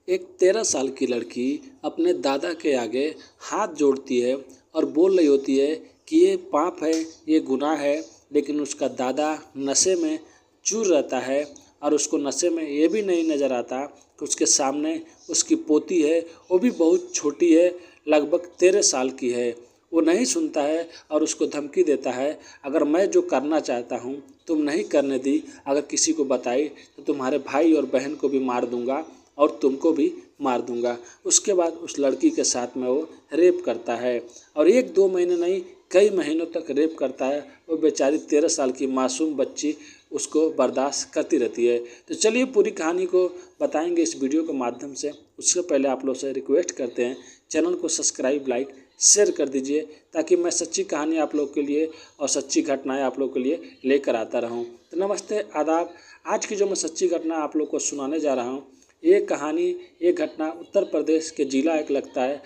एक 13 साल की लड़की अपने दादा के आगे हाथ जोड़ती है और बोल रही होती है कि ये पाप है, ये गुनाह है। लेकिन उसका दादा नशे में चूर रहता है और उसको नशे में ये भी नहीं नज़र आता कि उसके सामने उसकी पोती है, वो भी बहुत छोटी है, लगभग 13 साल की है। वो नहीं सुनता है और उसको धमकी देता है, अगर मैं जो करना चाहता हूँ तुम नहीं करने दी, अगर किसी को बताई तो तुम्हारे भाई और बहन को भी मार दूंगा और तुमको भी मार दूंगा। उसके बाद उस लड़की के साथ में वो रेप करता है और 1-2 महीने नहीं, कई महीनों तक रेप करता है। वो बेचारी 13 साल की मासूम बच्ची उसको बर्दाश्त करती रहती है। तो चलिए पूरी कहानी को बताएंगे इस वीडियो के माध्यम से। उससे पहले आप लोग से रिक्वेस्ट करते हैं, चैनल को सब्सक्राइब, लाइक, शेयर कर दीजिए ताकि मैं सच्ची कहानी आप लोग के लिए और सच्ची घटनाएं आप लोग के लिए लेकर आता रहूं। तो नमस्ते, आदाब। आज की जो मैं सच्ची घटना आप लोग को सुनाने जा रहा हूं, ये कहानी, ये घटना उत्तर प्रदेश के ज़िला एक लगता है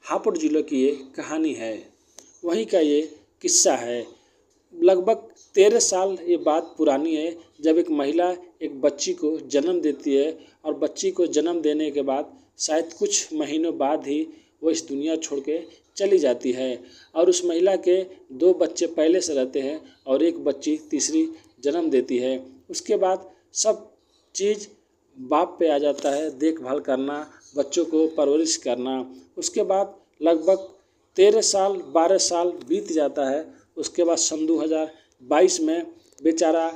हापुड़ ज़िले की ये कहानी है। वहीं का ये किस्सा है। लगभग 13 साल ये बात पुरानी है, जब एक महिला एक बच्ची को जन्म देती है और बच्ची को जन्म देने के बाद शायद कुछ महीनों बाद ही वो इस दुनिया छोड़ के चली जाती है। और उस महिला के 2 बच्चे पहले से रहते हैं और एक बच्ची तीसरी जन्म देती है। उसके बाद सब चीज़ बाप पे आ जाता है, देखभाल करना, बच्चों को परवरिश करना। उसके बाद लगभग 13 साल 12 साल बीत जाता है। उसके बाद सन 2022 में बेचारा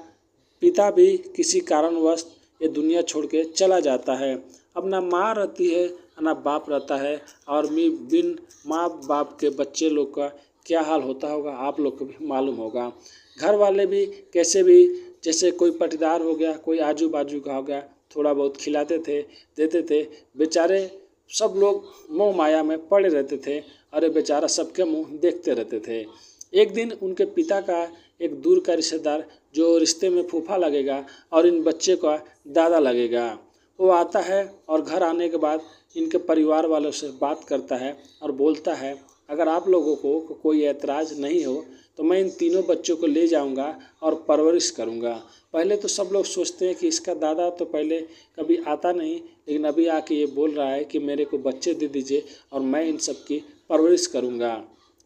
पिता भी किसी कारणवश ये दुनिया छोड़ के चला जाता है। अब ना माँ रहती है ना बाप रहता है और बिन माँ बाप के बच्चे लोग का क्या हाल होता होगा आप लोग को भी मालूम होगा। घर वाले भी कैसे भी, जैसे कोई पटीदार हो गया, कोई आजू बाजू का हो गया, थोड़ा बहुत खिलाते थे, देते थे। बेचारे सब लोग मोह माया में पड़े रहते थे। अरे बेचारा सबके मुंह देखते रहते थे। एक दिन उनके पिता का एक दूर का रिश्तेदार, जो रिश्ते में फूफा लगेगा और इन बच्चे का दादा लगेगा, वो आता है और घर आने के बाद इनके परिवार वालों से बात करता है और बोलता है, अगर आप लोगों को कोई ऐतराज़ नहीं हो तो मैं इन तीनों बच्चों को ले जाऊंगा और परवरिश करूंगा। पहले तो सब लोग सोचते हैं कि इसका दादा तो पहले कभी आता नहीं, लेकिन अभी आके ये बोल रहा है कि मेरे को बच्चे दे दीजिए और मैं इन सब की परवरिश करूंगा।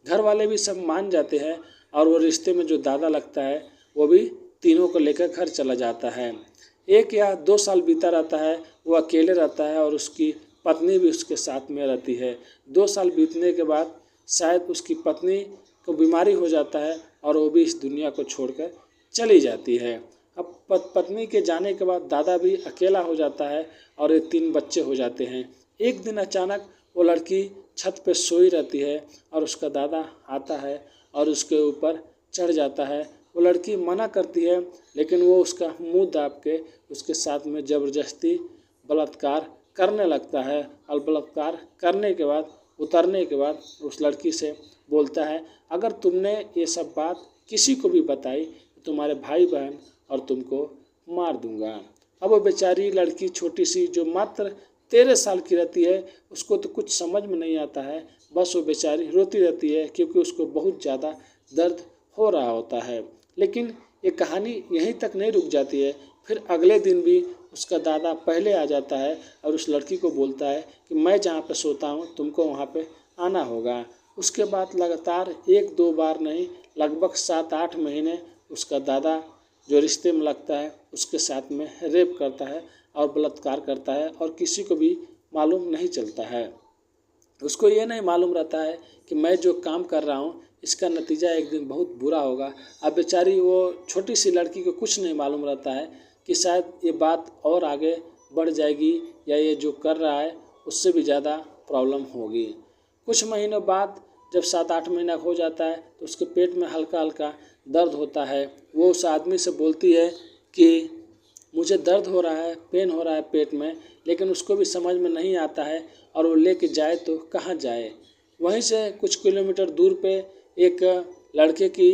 घर वाले भी सब मान जाते हैं और वो रिश्ते में जो दादा लगता है वो भी तीनों को लेकर घर चला जाता है। 1 या 2 साल बीता रहता है, वो अकेले रहता है और उसकी पत्नी भी उसके साथ में रहती है। 2 साल बीतने के बाद शायद उसकी पत्नी को बीमारी हो जाता है और वो भी इस दुनिया को छोड़कर चली जाती है। अब पत्नी के जाने के बाद दादा भी अकेला हो जाता है और ये 3 बच्चे हो जाते हैं। एक दिन अचानक वो लड़की छत पे सोई रहती है और उसका दादा आता है और उसके ऊपर चढ़ जाता है। वो लड़की मना करती है, लेकिन वो उसका मुंह दाब के उसके साथ में ज़बरदस्ती बलात्कार करने लगता है और बलात्कार करने के बाद, उतरने के बाद उस लड़की से बोलता है, अगर तुमने ये सब बात किसी को भी बताई तो तुम्हारे भाई बहन और तुमको मार दूंगा। अब वो बेचारी लड़की छोटी सी जो मात्र 13 साल की रहती है, उसको तो कुछ समझ में नहीं आता है। बस वो बेचारी रोती रहती है क्योंकि उसको बहुत ज़्यादा दर्द हो रहा होता है। लेकिन ये कहानी यहीं तक नहीं रुक जाती है। फिर अगले दिन भी उसका दादा पहले आ जाता है और उस लड़की को बोलता है कि मैं जहाँ पे सोता हूँ तुमको वहाँ पे आना होगा। उसके बाद लगातार 1-2 बार नहीं, लगभग 7-8 महीने उसका दादा जो रिश्ते में लगता है उसके साथ में रेप करता है और बलात्कार करता है और किसी को भी मालूम नहीं चलता है। उसको ये नहीं मालूम रहता है कि मैं जो काम कर रहा हूँ इसका नतीजा एक दिन बहुत बुरा होगा। अब बेचारी वो छोटी सी लड़की को कुछ नहीं मालूम रहता है कि शायद ये बात और आगे बढ़ जाएगी या ये जो कर रहा है उससे भी ज़्यादा प्रॉब्लम होगी। कुछ महीनों बाद जब 7-8 महीना हो जाता है तो उसके पेट में हल्का हल्का दर्द होता है। वो उस आदमी से बोलती है कि मुझे दर्द हो रहा है, पेन हो रहा है पेट में, लेकिन उसको भी समझ में नहीं आता है और वो लेके जाए तो कहाँ जाए। वहीं से कुछ किलोमीटर दूर पे एक लड़के की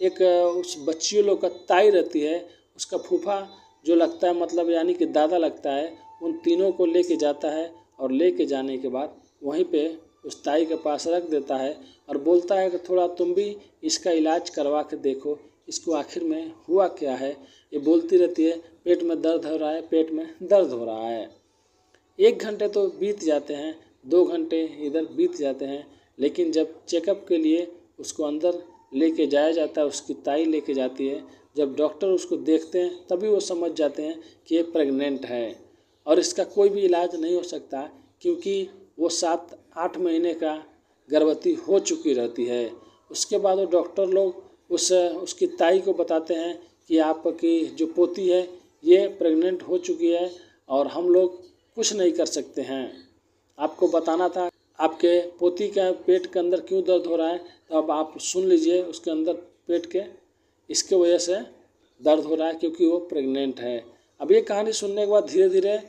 एक उस बच्ची लोग का ताई रहती है, उसका फूफा जो लगता है, मतलब यानी कि दादा लगता है, उन तीनों को लेके जाता है और लेके जाने के बाद वहीं पे उस ताई के पास रख देता है और बोलता है कि थोड़ा तुम भी इसका इलाज करवा के देखो, इसको आखिर में हुआ क्या है। ये बोलती रहती है पेट में दर्द हो रहा है, पेट में दर्द हो रहा है। 1 घंटे तो बीत जाते हैं, 2 घंटे इधर बीत जाते हैं, लेकिन जब चेकअप के लिए उसको अंदर लेके जाया जाता है, उसकी ताई लेके जाती है, जब डॉक्टर उसको देखते हैं तभी वो समझ जाते हैं कि ये प्रेग्नेंट है और इसका कोई भी इलाज नहीं हो सकता, क्योंकि वो 7-8 महीने का गर्भवती हो चुकी रहती है। उसके बाद वो डॉक्टर लोग उसकी ताई को बताते हैं कि आपकी जो पोती है ये प्रेग्नेंट हो चुकी है और हम लोग कुछ नहीं कर सकते हैं। आपको बताना था आपके पोती का पेट के अंदर क्यों दर्द हो रहा है, तो अब आप सुन लीजिए उसके अंदर पेट के इसके वजह से दर्द हो रहा है क्योंकि वो प्रेग्नेंट है। अब ये कहानी सुनने के बाद धीरे धीरे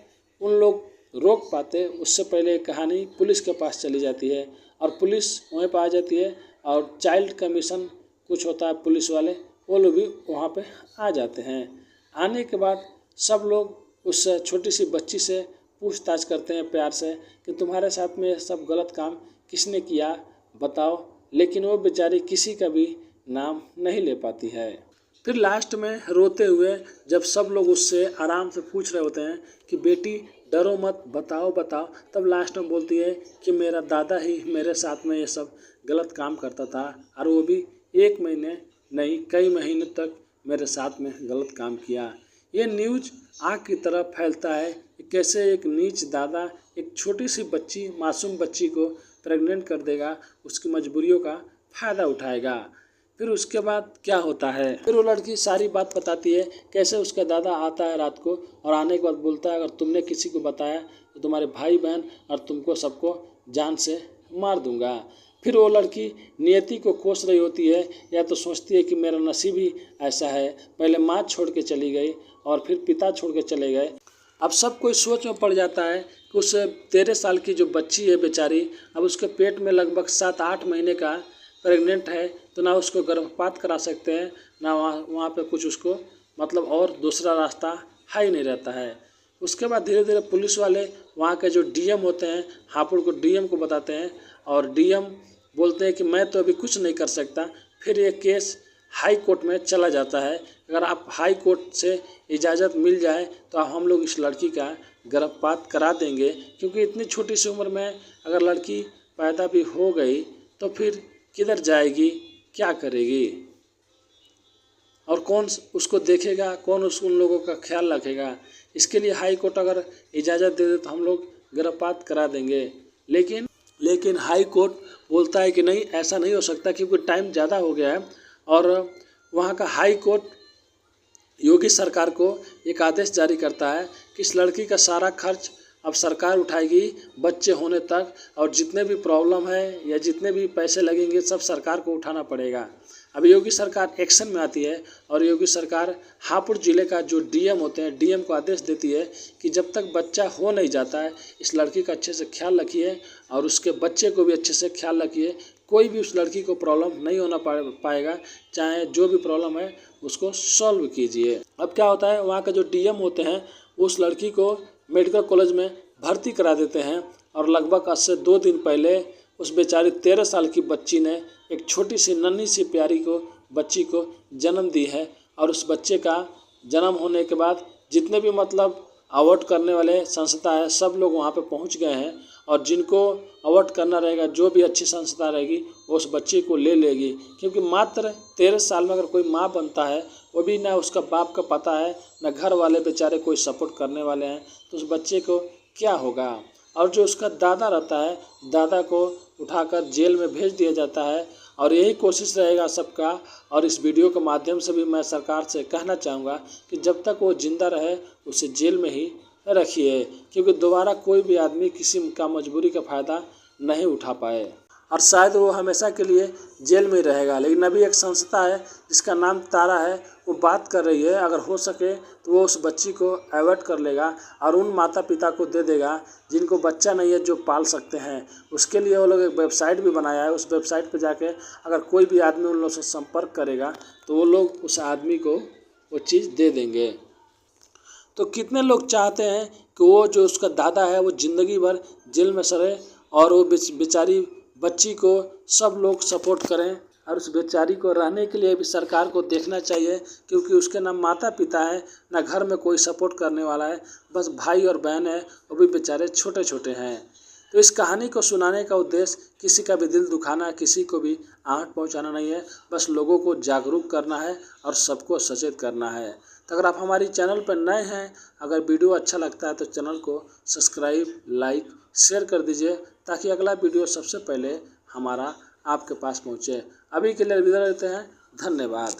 उन लोग रोक पाते, उससे पहले कहानी पुलिस के पास चली जाती है और पुलिस वहीं पर आ जाती है और चाइल्ड कमीशन कुछ होता है, पुलिस वाले वो लोग भी वहाँ पे आ जाते हैं। आने के बाद सब लोग उस छोटी सी बच्ची से पूछताछ करते हैं प्यार से कि तुम्हारे साथ में सब गलत काम किसने किया बताओ, लेकिन वो बेचारी किसी का भी नाम नहीं ले पाती है। फिर लास्ट में रोते हुए जब सब लोग उससे आराम से पूछ रहे होते हैं कि बेटी डरो मत, बताओ बताओ, तब लास्ट में बोलती है कि मेरा दादा ही मेरे साथ में ये सब गलत काम करता था और वो भी 1 महीने नहीं कई महीने तक मेरे साथ में गलत काम किया। ये न्यूज़ आग की तरह फैलता है कि कैसे एक नीच दादा एक छोटी सी बच्ची, मासूम बच्ची को प्रेग्नेंट कर देगा, उसकी मजबूरियों का फ़ायदा उठाएगा। फिर उसके बाद क्या होता है, फिर वो लड़की सारी बात बताती है कैसे उसका दादा आता है रात को और आने के बाद बोलता है अगर तुमने किसी को बताया तो तुम्हारे भाई बहन और तुमको सबको जान से मार दूंगा। फिर वो लड़की नियति को कोस रही होती है, या तो सोचती है कि मेरा नसीब ही ऐसा है, पहले माँ छोड़ के चली गई और फिर पिता छोड़ के चले गए। अब सब कोई सोच में पड़ जाता है कि उस 13 साल की जो बच्ची है बेचारी, अब उसके पेट में लगभग 7-8 महीने का प्रेग्नेंट है, तो ना उसको गर्भपात करा सकते हैं, ना वहाँ पे कुछ उसको मतलब और दूसरा रास्ता है ही नहीं रहता है। उसके बाद धीरे धीरे पुलिस वाले वहाँ के जो डीएम होते हैं हापुड़ को डीएम को बताते हैं और डीएम बोलते हैं कि मैं तो अभी कुछ नहीं कर सकता। फिर ये केस हाई कोर्ट में चला जाता है। अगर आप हाई कोर्ट से इजाज़त मिल जाए तो हम लोग इस लड़की का गर्भपात करा देंगे, क्योंकि इतनी छोटी सी उम्र में अगर लड़की पैदा भी हो गई तो फिर किधर जाएगी, क्या करेगी और कौन उसको देखेगा, कौन उन लोगों का ख्याल रखेगा। इसके लिए हाई कोर्ट अगर इजाज़त दे दे तो हम लोग गर्भपात करा देंगे, लेकिन हाई कोर्ट बोलता है कि नहीं, ऐसा नहीं हो सकता क्योंकि टाइम ज़्यादा हो गया है। और वहाँ का हाई कोर्ट योगी सरकार को एक आदेश जारी करता है कि इस लड़की का सारा खर्च अब सरकार उठाएगी बच्चे होने तक, और जितने भी प्रॉब्लम है या जितने भी पैसे लगेंगे सब सरकार को उठाना पड़ेगा। अब योगी सरकार एक्शन में आती है और योगी सरकार हापुड़ ज़िले का जो डीएम होते हैं, डीएम को आदेश देती है कि जब तक बच्चा हो नहीं जाता है इस लड़की का अच्छे से ख्याल रखिए और उसके बच्चे को भी अच्छे से ख्याल रखिए। कोई भी उस लड़की को प्रॉब्लम नहीं होना पाएगा, चाहे जो भी प्रॉब्लम है उसको सॉल्व कीजिए। अब क्या होता है, वहाँ का जो डीएम होते हैं उस लड़की को मेडिकल कॉलेज में भर्ती करा देते हैं और लगभग आज से 2 दिन पहले उस बेचारी 13 साल की बच्ची ने एक छोटी सी नन्ही सी प्यारी बच्ची को जन्म दी है। और उस बच्चे का जन्म होने के बाद जितने भी मतलब अवॉर्ड करने वाले संस्था है सब लोग वहाँ पे पहुँच गए हैं, और जिनको अवॉर्ड करना रहेगा, जो भी अच्छी संस्था रहेगी वो उस बच्चे को ले लेगी, क्योंकि मात्र 13 साल में अगर कोई माँ बनता है वो भी ना उसका बाप का पता है ना घर वाले बेचारे कोई सपोर्ट करने वाले हैं, तो उस बच्चे को क्या होगा। और जो उसका दादा रहता है, दादा को उठाकर जेल में भेज दिया जाता है। और यही कोशिश रहेगा सबका, और इस वीडियो के माध्यम से भी मैं सरकार से कहना चाहूँगा कि जब तक वो ज़िंदा रहे उसे जेल में ही रखिए, क्योंकि दोबारा कोई भी आदमी किसी का मजबूरी का फ़ायदा नहीं उठा पाए और शायद वो हमेशा के लिए जेल में ही रहेगा। लेकिन अभी एक संस्था है जिसका नाम तारा है, वो बात कर रही है, अगर हो सके तो वो उस बच्ची को अवॉइड कर लेगा और उन माता पिता को दे देगा जिनको बच्चा नहीं है, जो पाल सकते हैं। उसके लिए वो लोग एक वेबसाइट भी बनाया है, उस वेबसाइट पर जाके अगर कोई भी आदमी उन लोगों से संपर्क करेगा तो वो लोग उस आदमी को वो चीज़ दे देंगे। तो कितने लोग चाहते हैं कि वो जो उसका दादा है वो ज़िंदगी भर जेल में सड़े और वो बेचारी बच्ची को सब लोग सपोर्ट करें और उस बेचारी को रहने के लिए भी सरकार को देखना चाहिए, क्योंकि उसके ना माता पिता है, ना घर में कोई सपोर्ट करने वाला है, बस भाई और बहन है, वो भी बेचारे छोटे छोटे हैं। तो इस कहानी को सुनाने का उद्देश्य किसी का भी दिल दुखाना, किसी को भी आहट पहुंचाना नहीं है, बस लोगों को जागरूक करना है और सबको सचेत करना है। तो अगर आप हमारी चैनल पर नए हैं, अगर वीडियो अच्छा लगता है तो चैनल को सब्सक्राइब, लाइक, शेयर कर दीजिए, ताकि अगला वीडियो सबसे पहले हमारा आपके पास पहुंचे। अभी के लिए विदा लेते हैं। धन्यवाद।